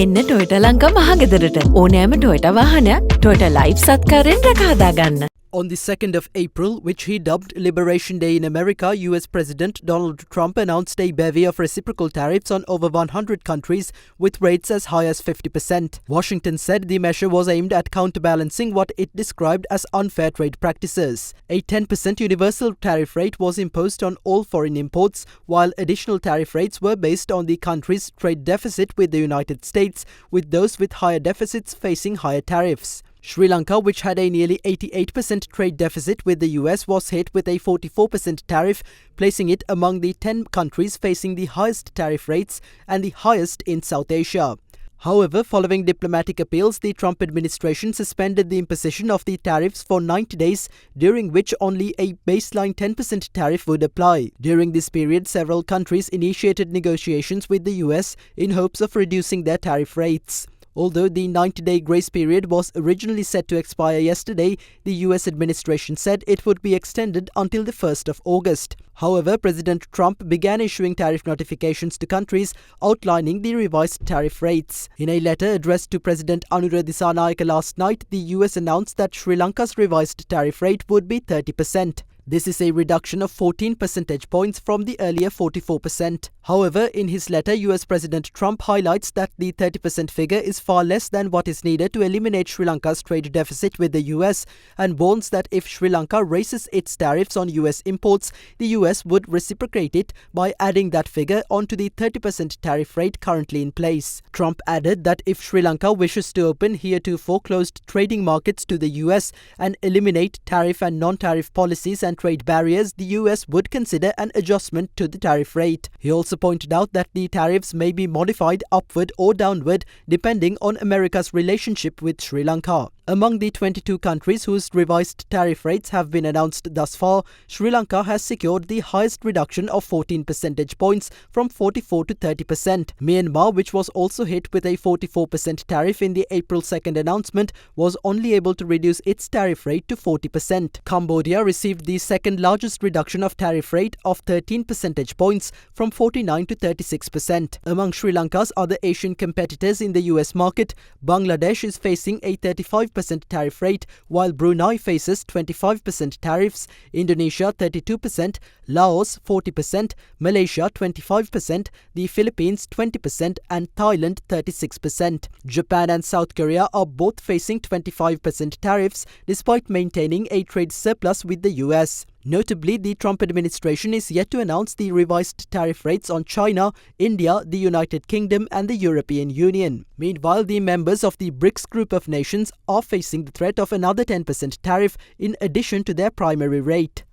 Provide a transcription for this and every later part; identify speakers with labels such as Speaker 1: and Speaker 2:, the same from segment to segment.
Speaker 1: එන්න ටොයටා ලංකා මහගෙදරට ඕනෑම ටොයටා වාහනයක් ටොයටා ලයිෆ් සත්කාරයෙන් රැකහදා ගන්න.
Speaker 2: On the 2nd of April, which he dubbed Liberation Day in America, US President Donald Trump announced a bevy of reciprocal tariffs on over 100 countries with rates as high as 50%. Washington said the measure was aimed at counterbalancing what it described as unfair trade practices. A 10% universal tariff rate was imposed on all foreign imports, while additional tariff rates were based on the country's trade deficit with the United States, with those with higher deficits facing higher tariffs. Sri Lanka, which had a nearly 88% trade deficit with the US, was hit with a 44% tariff, placing it among the 10 countries facing the highest tariff rates and the highest in South Asia. However, following diplomatic appeals, the Trump administration suspended the imposition of the tariffs for 90 days, during which only a baseline 10% tariff would apply. During this period, several countries initiated negotiations with the US in hopes of reducing their tariff rates. Although the 90-day grace period was originally set to expire yesterday, the US administration said it would be extended until the 1st of August. However, President Trump began issuing tariff notifications to countries outlining the revised tariff rates. In a letter addressed to President Anura Dissanayake last night, the US announced that Sri Lanka's revised tariff rate would be 30%. This is a reduction of 14 percentage points from the earlier 44%. However, in his letter, US President Trump highlights that the 30% figure is far less than what is needed to eliminate Sri Lanka's trade deficit with the US, and warns that if Sri Lanka raises its tariffs on US imports, the US would reciprocate it by adding that figure onto the 30% tariff rate currently in place. Trump added that if Sri Lanka wishes to open heretofore closed trading markets to the US and eliminate tariff and non-tariff policies and trade barriers, the US would consider an adjustment to the tariff rate. He also pointed out that the tariffs may be modified upward or downward depending on America's relationship with Sri Lanka. Among the 22 countries whose revised tariff rates have been announced thus far, Sri Lanka has secured the highest reduction of 14 percentage points from 44 to 30%. Myanmar, which was also hit with a 44% tariff in the April 2nd announcement, was only able to reduce its tariff rate to 40%. Cambodia received the second largest reduction of tariff rate of 13 percentage points from 49 to 36%. Among Sri Lanka's other Asian competitors in the US market, Bangladesh is facing a 35% tariff rate, while Brunei faces 25% tariffs, Indonesia 32%, Laos 40%, Malaysia 25%, the Philippines 20% and Thailand 36%. Japan and South Korea are both facing 25% tariffs despite maintaining a trade surplus with the US. Notably, the Trump administration is yet to announce the revised tariff rates on China, India, the United Kingdom and the European Union. Meanwhile, the members of the BRICS group of nations are facing the threat of another 10% tariff in addition to their primary rate.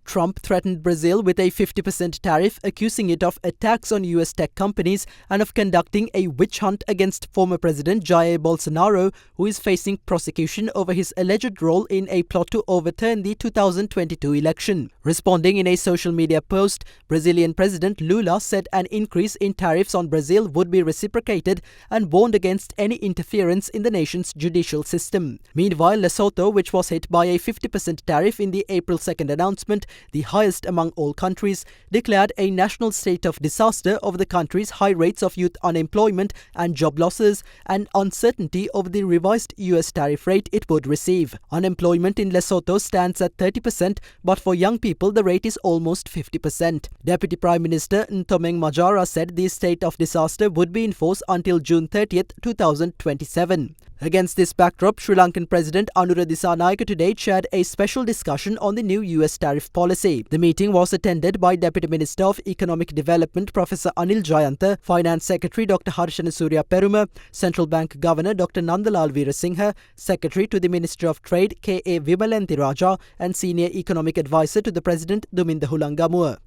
Speaker 2: Trump threatened Brazil with a 50% tariff, accusing it of attacks on US tech companies and of conducting a witch hunt against former President Jair Bolsonaro, who is facing prosecution over his alleged role in a plot to overturn the 2022 election. Responding in a social media post, Brazilian President Lula said an increase in tariffs on Brazil would be reciprocated and warned against any interference in the nation's judicial system. Meanwhile, Lesotho, which was hit by a 50% tariff in the April 2nd announcement, the highest among all countries, declared a national state of disaster over the country's high rates of youth unemployment and job losses and uncertainty over the revised US tariff rate it would receive. Unemployment in Lesotho stands at 30%, but for young people the rate is almost 50%. Deputy Prime Minister Ntomeng Majara said the state of disaster would be in force until June 30th, 2027. Against this backdrop, Sri Lankan President Anura Dissanayake today chaired a special discussion on the new US tariff policy. The meeting was attended by Deputy Minister of Economic Development Professor Anil Jayantha, Finance Secretary Dr. Harshana Surya Peruma, Central Bank Governor Dr. Nandalal Veerasinghe, Secretary to the Minister of Trade K.A. Vimalanthi Raja and Senior Economic Advisor to the President Duminda Hulangamua.